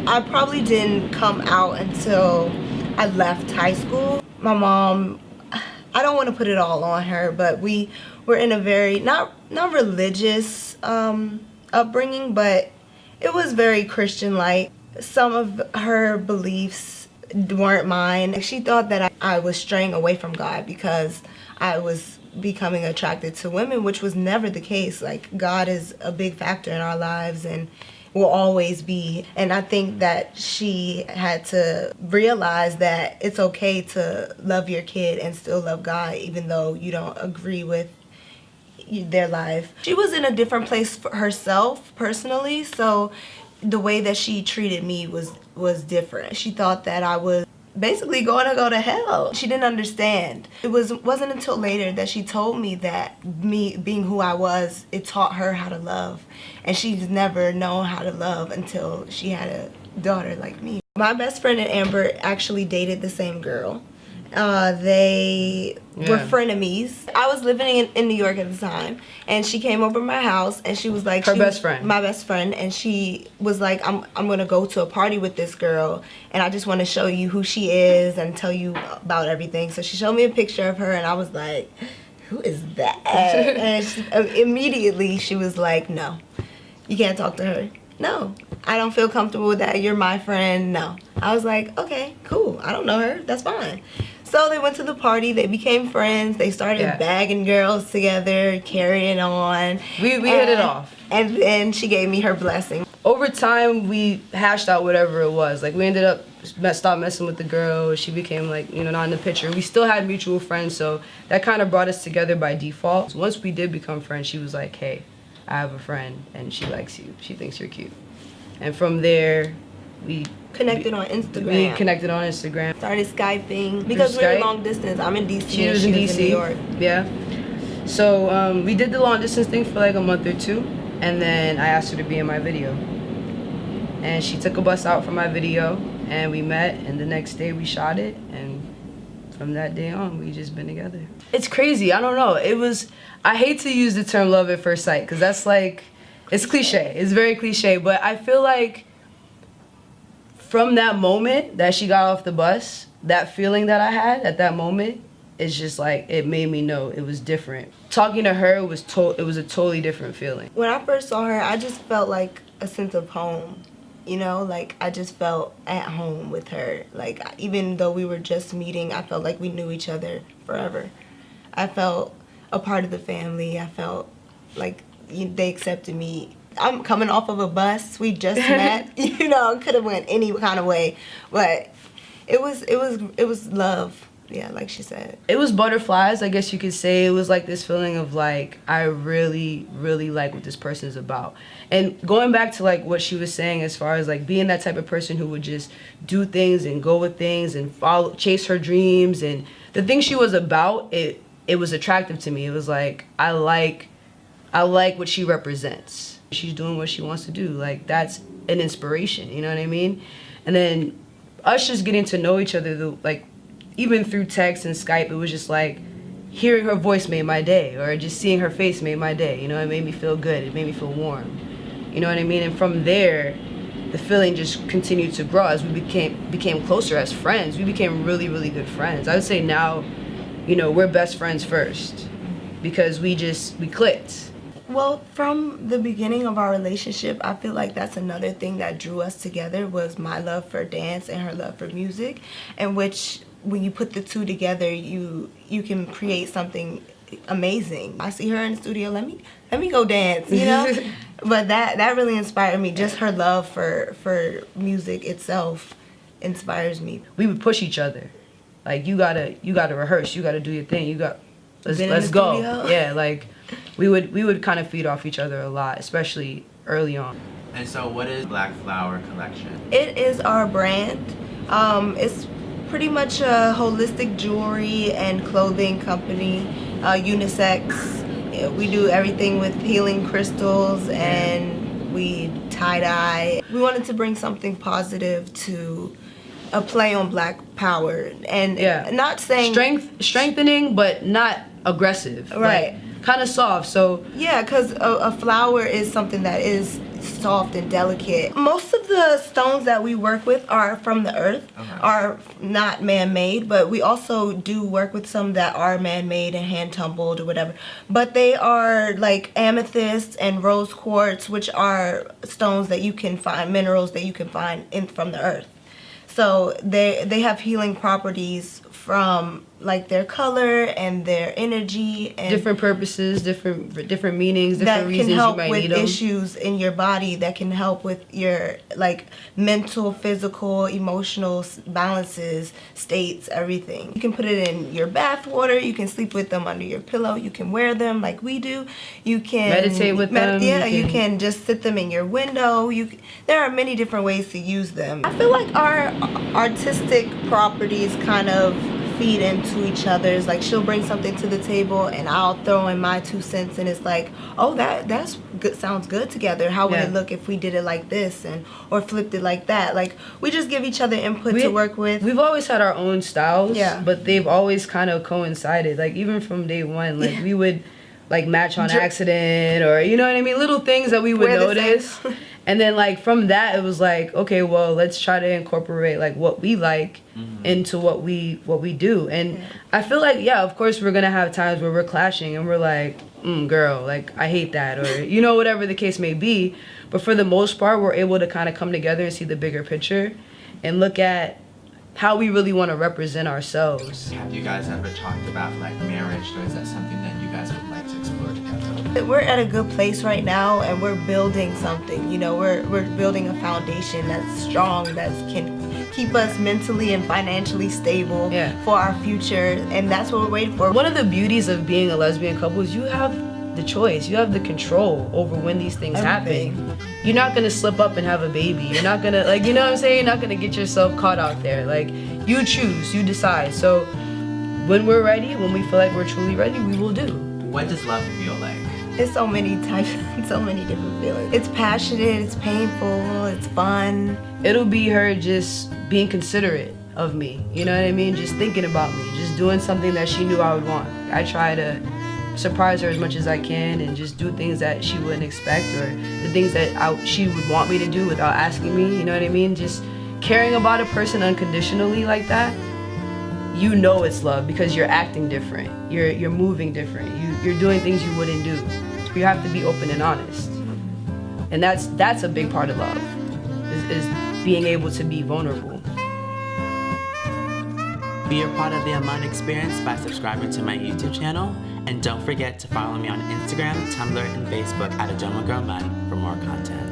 I probably didn't come out until I left high school. My mom, I don't want to put it all on her, but we were in a very, not religious upbringing, but it was very Christian-like. Some of her beliefs weren't mine. She thought that I was straying away from God because I was becoming attracted to women, which was never the case. Like, God is a big factor in our lives and will always be. And I think that she had to realize that it's okay to love your kid and still love God, even though you don't agree with their life. She was in a different place for herself personally, so the way that she treated me was different. She thought that I was basically going to go to hell. She didn't understand. It wasn't until later that she told me that me being who I was, it taught her how to love. And she's never known how to love until she had a daughter like me. My best friend and Amber actually dated the same girl. They were frenemies. I was living in New York at the time, and she came over my house, and she was like, my best friend, and she was like, I'm gonna go to a party with this girl, and I just want to show you who she is and tell you about everything. So she showed me a picture of her, and I was like, who is that? And immediately she was like, no, you can't talk to her. No, I don't feel comfortable with that. You're my friend. No. I was like, okay, cool. I don't know her. That's fine. So they went to the party. They became friends. They started bagging girls together, carrying on. We hit it off. And then she gave me her blessing. Over time, we hashed out whatever it was. Like, we ended up stopped messing with the girl. She became, like, you know, not in the picture. We still had mutual friends, so that kind of brought us together by default. So once we did become friends, she was like, hey, I have a friend, and she likes you. She thinks you're cute. And from there, we connected on Instagram. Started Skyping. Because we were long distance. I'm in DC. She was in New York. Yeah. So we did the long distance thing for like a month or two. And then I asked her to be in my video. And she took a bus out for my video. And we met. And the next day we shot it. And from that day on, we just been together. It's crazy. I don't know. I hate to use the term love at first sight. Because that's like, it's cliche. It's very cliche. But I feel like from that moment that she got off the bus, that feeling that I had at that moment, it's just like, it made me know it was different. Talking to her was a totally different feeling. When I first saw her, I just felt like a sense of home. You know, like, I just felt at home with her. Like, even though we were just meeting, I felt like we knew each other forever. I felt a part of the family. I felt like they accepted me. I'm coming off of a bus. We just met. You know, could have went any kind of way, but it was love. Yeah, like she said. It was butterflies, I guess you could say. It was like this feeling of like, I really, really like what this person is about. And going back to like what she was saying as far as like being that type of person who would just do things and go with things and chase her dreams and the thing she was about, it was attractive to me. It was like, I like what she represents. She's doing what she wants to do. Like, that's an inspiration, you know what I mean? And then us just getting to know each other, like, even through text and Skype, it was just like, hearing her voice made my day, or just seeing her face made my day, you know? It made me feel good, it made me feel warm, you know what I mean? And from there, the feeling just continued to grow as we became closer as friends. We became really, really good friends. I would say now, you know, we're best friends first, because we clicked. Well, from the beginning of our relationship, I feel like that's another thing that drew us together was my love for dance and her love for music, in which when you put the two together, you can create something amazing. I see her in the studio, let me go dance, you know? But that really inspired me. Just her love for music itself inspires me. We would push each other. Like, you gotta rehearse, you gotta do your thing, let's go. Studio? Yeah, like we would kind of feed off each other a lot, especially early on. And so what is Black Flower Collection? It is our brand. It's pretty much a holistic jewelry and clothing company, unisex. We do everything with healing crystals and we tie-dye. We wanted to bring something positive to a play on Black power and not saying strengthening, but not aggressive. Right. Like, kind of soft. So yeah, because a flower is something that is soft and delicate. Most of the stones that we work with are from the earth, are not man-made, but we also do work with some that are man-made and hand-tumbled or whatever. But they are like amethyst and rose quartz, which are stones that you can find, minerals that you can find from the earth. So they have healing properties from like their color and their energy and different purposes, different meanings, different reasons you might need them. That can help with issues in your body, that can help with your like mental, physical, emotional balances, states, everything. You can put it in your bath water, you can sleep with them under your pillow, you can wear them like we do. You can meditate with them. Yeah, you can just sit them in your window. There are many different ways to use them. I feel like our artistic properties kind of feed into each other's. Like she'll bring something to the table and I'll throw in my 2 cents, and it's like, oh, that's good, sounds good together. How would it look if we did it like this or flipped it like that? Like we just give each other input to work with. We've always had our own styles, yeah, but they've always kind of coincided. Like even from day one, like we would like match on accident, or you know what I mean, little things that we would notice. And then like from that it was like, okay, well, let's try to incorporate like what we like into what we do. And I feel like, yeah, of course we're gonna have times where we're clashing and we're like, girl, like I hate that, or you know, whatever the case may be. But for the most part, we're able to kind of come together and see the bigger picture and look at how we really want to represent ourselves. Have you guys ever talked about like marriage, or is that something that you guys would like to explore together? We're at a good place right now, and we're building something. You know, we're building a foundation that's strong, that can keep us mentally and financially stable for our future, and that's what we're waiting for. One of the beauties of being a lesbian couple is you have the choice, you have the control over when these things happen. You're not gonna slip up and have a baby. You're not gonna, like, you know what I'm saying? You're not gonna get yourself caught out there. Like, you choose, you decide. So when we're ready, when we feel like we're truly ready, we will do. What does love feel like? It's so many types, so many different feelings. It's passionate, it's painful, it's fun. It'll be her just being considerate of me, you know what I mean? Just thinking about me, just doing something that she knew I would want. I try to surprise her as much as I can and just do things that she wouldn't expect, or the things that she would want me to do without asking me, you know what I mean? Just caring about a person unconditionally like that, you know it's love, because you're acting different, you're moving different, you're doing things you wouldn't do. You have to be open and honest, and that's a big part of love, is being able to be vulnerable. Be a part of the Aman experience by subscribing to my YouTube channel, and don't forget to follow me on Instagram, Tumblr, and Facebook at Adomako for more content.